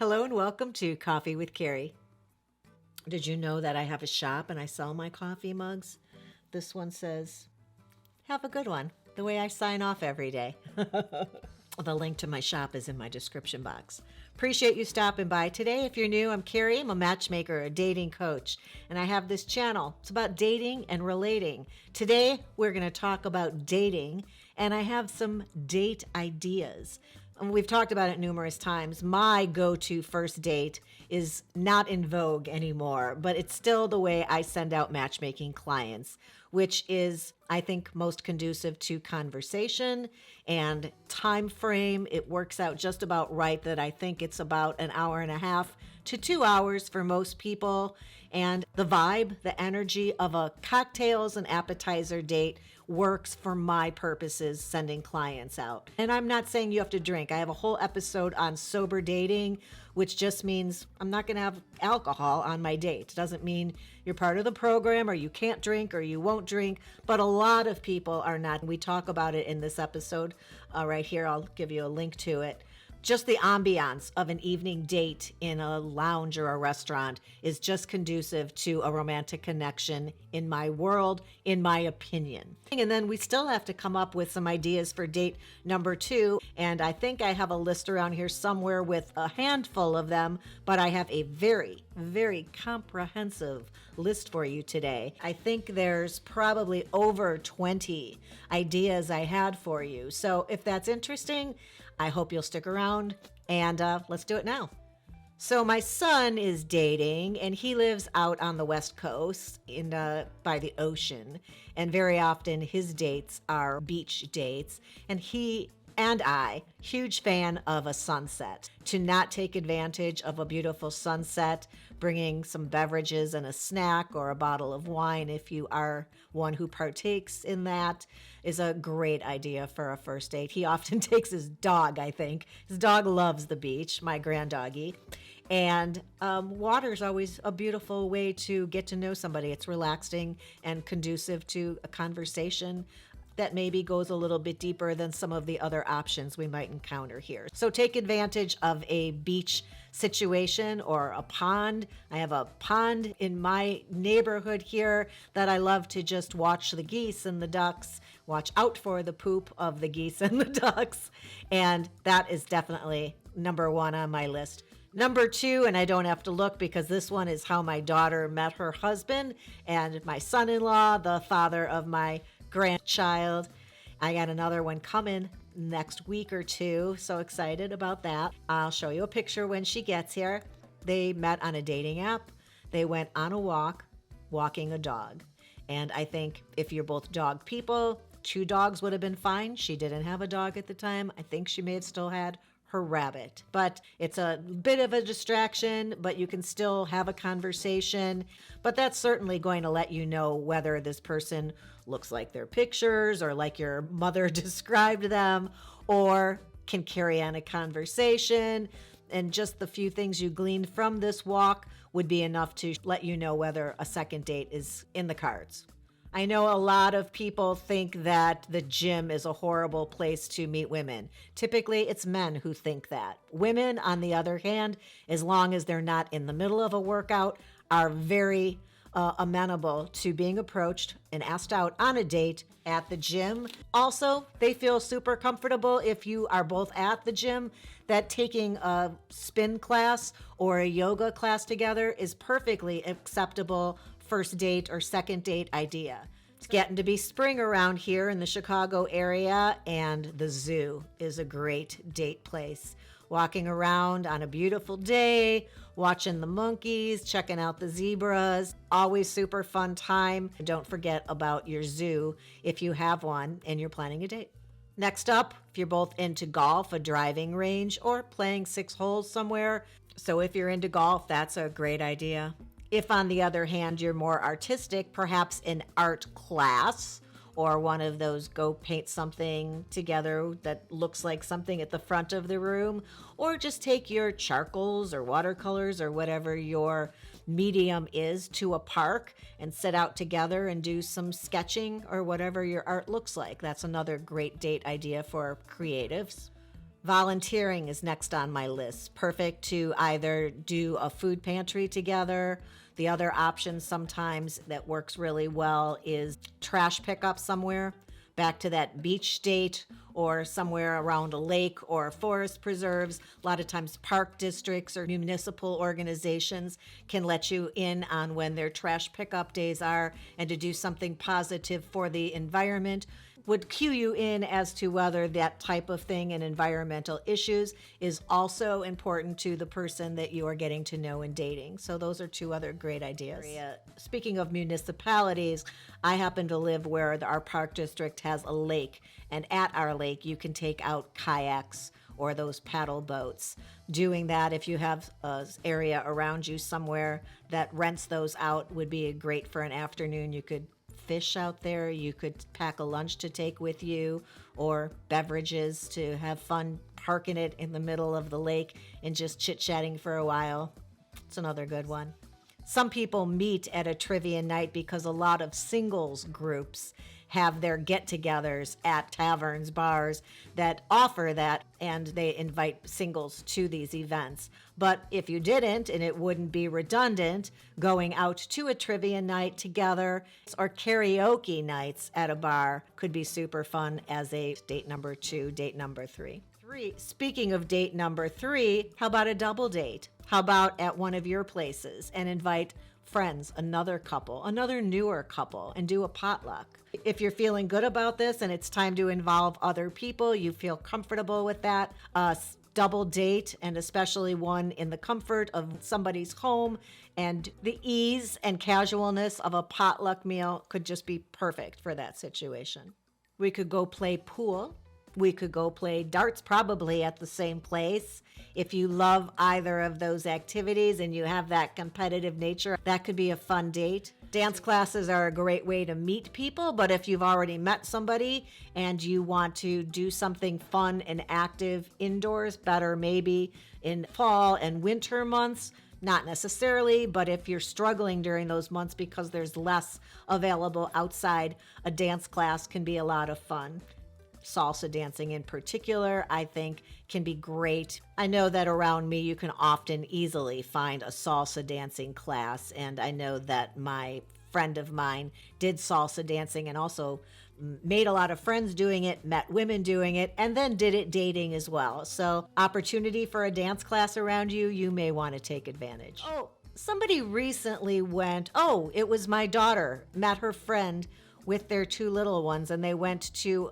Hello and welcome to Coffee with Carey. Did you know that I have a shop and I sell my coffee mugs? This one says, "Have a good one," the way I sign off every day. The link to my shop is in my description box. Appreciate you stopping by today. If you're new, I'm Carey. I'm a matchmaker, a dating coach, and I have this channel. It's about dating and relating. Today, we're going to talk about dating, and I have some date ideas. We've talked about it numerous times. My go-to first date is not in vogue anymore, but it's still the way I send out matchmaking clients, which is, I think, most conducive to conversation and time frame. It works out just about right that I think it's about an hour and a half to 2 hours for most people. And the vibe, the energy of a cocktails and appetizer date works for my purposes sending clients out. And I'm not saying you have to drink. I have a whole episode on sober dating, which just means I'm not going to have alcohol on my date. It doesn't mean you're part of the program or you can't drink or you won't drink, but a lot of people are not. We talk about it in this episode right here. I'll give you a link to it. Just the ambiance of an evening date in a lounge or a restaurant is just conducive to a romantic connection in my world, in my opinion. And then we still have to come up with some ideas for date number 2. And I think I have a list around here somewhere with a handful of them, but I have a very, very comprehensive list for you today. I think there's probably over 20 ideas I had for you. So if that's interesting, I hope you'll stick around, and let's do it now. So my son is dating, and he lives out on the West Coast by the ocean, and very often his dates are beach dates, and he and I, huge fan of a sunset. To not take advantage of a beautiful sunset, bringing some beverages and a snack or a bottle of wine, if you are one who partakes in that, is a great idea for a first date. He often takes his dog, I think. His dog loves the beach, my granddoggy. And water is always a beautiful way to get to know somebody. It's relaxing and conducive to a conversation that maybe goes a little bit deeper than some of the other options we might encounter here. So take advantage of a beach situation or a pond. I have a pond in my neighborhood here that I love to just watch the geese and the ducks, watch out for the poop of the geese and the ducks. And that is definitely number 1 on my list. Number 2, and I don't have to look because this one is how my daughter met her husband and my son-in-law, the father of my grandchild. I got another one coming next week or 2. So excited about that. I'll show you a picture when she gets here. They met on a dating app. They went on a walk, walking a dog. And I think if you're both dog people, 2 dogs would have been fine. She didn't have a dog at the time. I think she may have still had her rabbit, but it's a bit of a distraction, but you can still have a conversation. But that's certainly going to let you know whether this person looks like their pictures or like your mother described them, or can carry on a conversation. And just the few things you gleaned from this walk would be enough to let you know whether a second date is in the cards. I know a lot of people think that the gym is a horrible place to meet women. Typically, it's men who think that. Women, on the other hand, as long as they're not in the middle of a workout, are very amenable to being approached and asked out on a date at the gym. Also, they feel super comfortable if you are both at the gym that taking a spin class or a yoga class together is perfectly acceptable first date or second date idea. It's getting to be spring around here in the Chicago area, and the zoo is a great date place. Walking around on a beautiful day, watching the monkeys, checking out the zebras, always super fun time. Don't forget about your zoo if you have one and you're planning a date. Next up, if you're both into golf, a driving range, or playing 6 holes somewhere. So if you're into golf, that's a great idea. If, on the other hand, you're more artistic, perhaps an art class or one of those go paint something together that looks like something at the front of the room, or just take your charcoals or watercolors or whatever your medium is to a park and sit out together and do some sketching or whatever your art looks like. That's another great date idea for creatives. Volunteering is next on my list. Perfect to either do a food pantry together. The other option sometimes that works really well is trash pickup somewhere, back to that beach state or somewhere around a lake or forest preserves. A lot of times park districts or municipal organizations can let you in on when their trash pickup days are, and to do something positive for the environment would cue you in as to whether that type of thing and environmental issues is also important to the person that you are getting to know and dating. So those are two other great ideas. Speaking of municipalities, I happen to live where our park district has a lake, and at our lake you can take out kayaks or those paddle boats. Doing that, if you have an area around you somewhere that rents those out, would be great for an afternoon. You could fish out there, you could pack a lunch to take with you, or beverages to have fun parking it in the middle of the lake and just chit-chatting for a while. It's another good one. Some people meet at a trivia night because a lot of singles groups have their get-togethers at taverns, bars that offer that, and they invite singles to these events. But if you didn't, and it wouldn't be redundant, going out to a trivia night together or karaoke nights at a bar could be super fun as a date number 2, date number 3. Speaking of date number 3, how about a double date? How about at one of your places and invite friends, another couple, another newer couple, and do a potluck? If you're feeling good about this and it's time to involve other people, you feel comfortable with that, double date, and especially one in the comfort of somebody's home, and the ease and casualness of a potluck meal could just be perfect for that situation. We could go play pool. We could go play darts, probably at the same place. If you love either of those activities and you have that competitive nature, that could be a fun date. Dance classes are a great way to meet people, but if you've already met somebody and you want to do something fun and active indoors, better maybe in fall and winter months. Not necessarily, but if you're struggling during those months because there's less available outside, a dance class can be a lot of fun. Salsa dancing in particular, I think, can be great. I know that around me you can often easily find a salsa dancing class, and I know that my friend of mine did salsa dancing and also made a lot of friends doing it, met women doing it, and then did it dating as well. So opportunity for a dance class around you, you may want to take advantage. Oh, somebody recently went, it was my daughter, met her friend with their 2 little ones, and they went to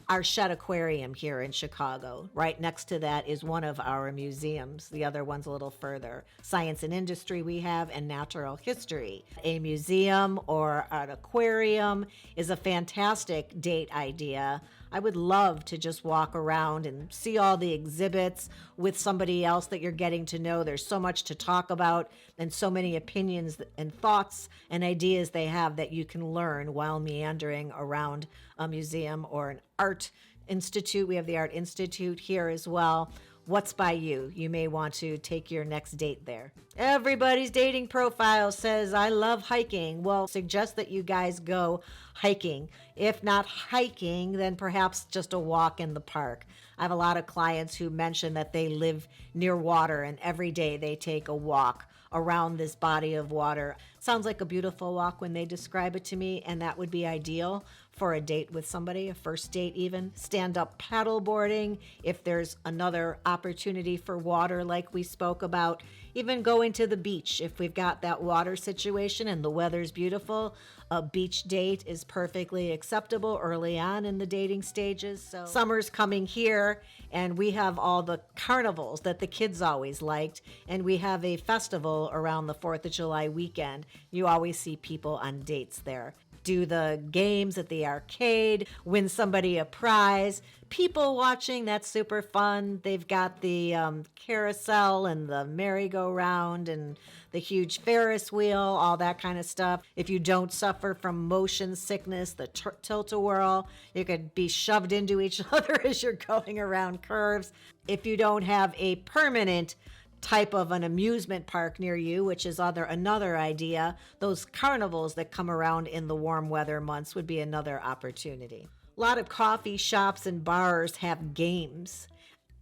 our Shed Aquarium here in Chicago. Right next to that is one of our museums. The other one's a little further. Science and Industry we have, and Natural History. A museum or an aquarium is a fantastic date idea. I would love to just walk around and see all the exhibits with somebody else that you're getting to know. There's so much to talk about and so many opinions and thoughts and ideas they have that you can learn while meandering around a museum or an art institute. We have the Art Institute here as well. What's by you? You may want to take your next date there. Everybody's dating profile says, I love hiking. Well, suggest that you guys go hiking. If not hiking, then perhaps just a walk in the park. I have a lot of clients who mention that they live near water and every day they take a walk around this body of water. Sounds like a beautiful walk when they describe it to me, and that would be ideal for a date with somebody, a first date even. Stand-up paddle boarding, if there's another opportunity for water like we spoke about. Even going to the beach, if we've got that water situation and the weather's beautiful, a beach date is perfectly acceptable early on in the dating stages. So summer's coming here, and we have all the carnivals that the kids always liked, and we have a festival around the 4th of July weekend. You always see people on dates there. Do the games at the arcade, win somebody a prize. People watching, that's super fun. They've got the carousel and the merry-go-round and the huge Ferris wheel, all that kind of stuff. If you don't suffer from motion sickness, the tilt-a-whirl, you could be shoved into each other as you're going around curves. If you don't have a permanent type of an amusement park near you, which is another idea, those carnivals that come around in the warm weather months would be another opportunity. A lot of coffee shops and bars have games.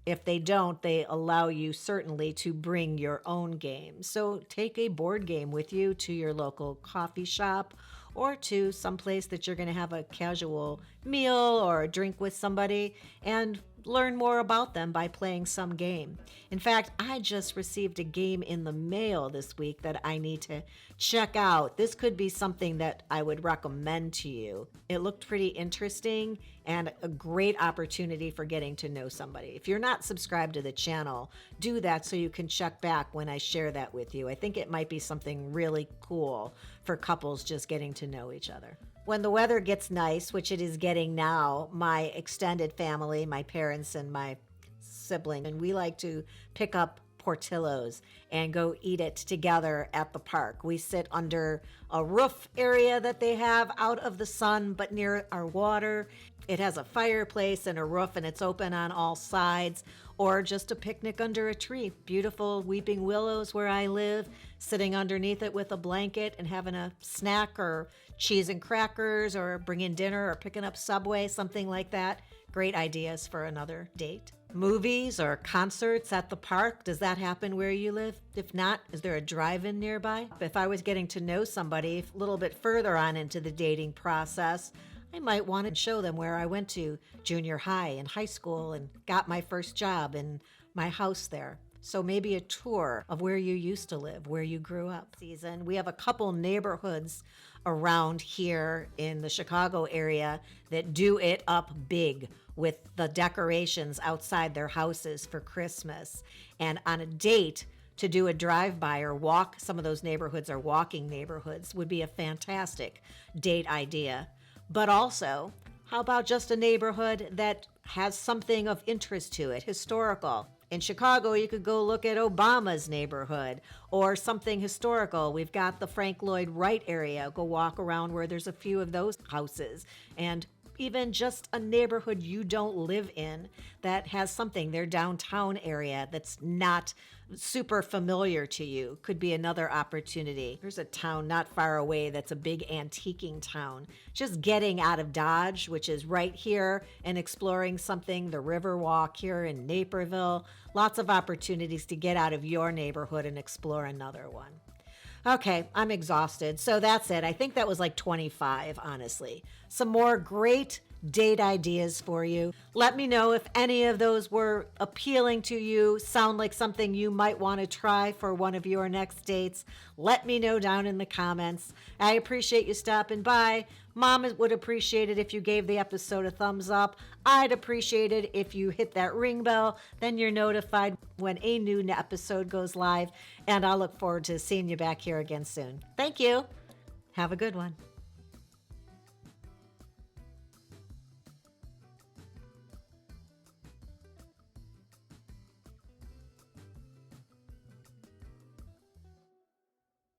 If they don't, they allow you certainly to bring your own game. So take a board game with you to your local coffee shop or to someplace that you're going to have a casual meal or a drink with somebody and learn more about them by playing some game. In fact, I just received a game in the mail this week that I need to check out. This could be something that I would recommend to you. It looked pretty interesting and a great opportunity for getting to know somebody. If you're not subscribed to the channel, do that so you can check back when I share that with you. I think it might be something really cool for couples just getting to know each other. When the weather gets nice, which it is getting now, my extended family, my parents and my sibling, and we like to pick up Portillo's and go eat it together at the park. We sit under a roof area that they have out of the sun, but near our water. It has a fireplace and a roof, and it's open on all sides, or just a picnic under a tree. Beautiful weeping willows where I live, sitting underneath it with a blanket and having a snack or cheese and crackers or bringing dinner or picking up Subway, something like that. Great ideas for another date. Movies or concerts at the park. Does that happen where you live? If not, is there a drive-in nearby? If I was getting to know somebody a little bit further on into the dating process, I might want to show them where I went to junior high and high school and got my first job and my house there. So maybe a tour of where you used to live, where you grew up. We have a couple neighborhoods around here in the Chicago area that do it up big with the decorations outside their houses for Christmas. And on a date, to do a drive-by or walk, some of those neighborhoods are walking neighborhoods, would be a fantastic date idea. But also, how about just a neighborhood that has something of interest to it, historical? In Chicago, you could go look at Obama's neighborhood or something historical. We've got the Frank Lloyd Wright area. Go walk around where there's a few of those houses. And even just a neighborhood you don't live in that has something, their downtown area that's not super familiar to you could be another opportunity. There's a town not far away that's a big antiquing town. Just getting out of Dodge, which is right here, and exploring something, the Riverwalk here in Naperville. Lots of opportunities to get out of your neighborhood and explore another one. Okay, I'm exhausted. So that's it. I think that was like 25, honestly. Some more great date ideas for you. Let me know if any of those were appealing to you, sound like something you might want to try for one of your next dates. Let me know down in the comments. I appreciate you stopping by. Mom would appreciate it if you gave the episode a thumbs up. I'd appreciate it if you hit that ring bell. Then you're notified when a new episode goes live. And I'll look forward to seeing you back here again soon. Thank you. Have a good one.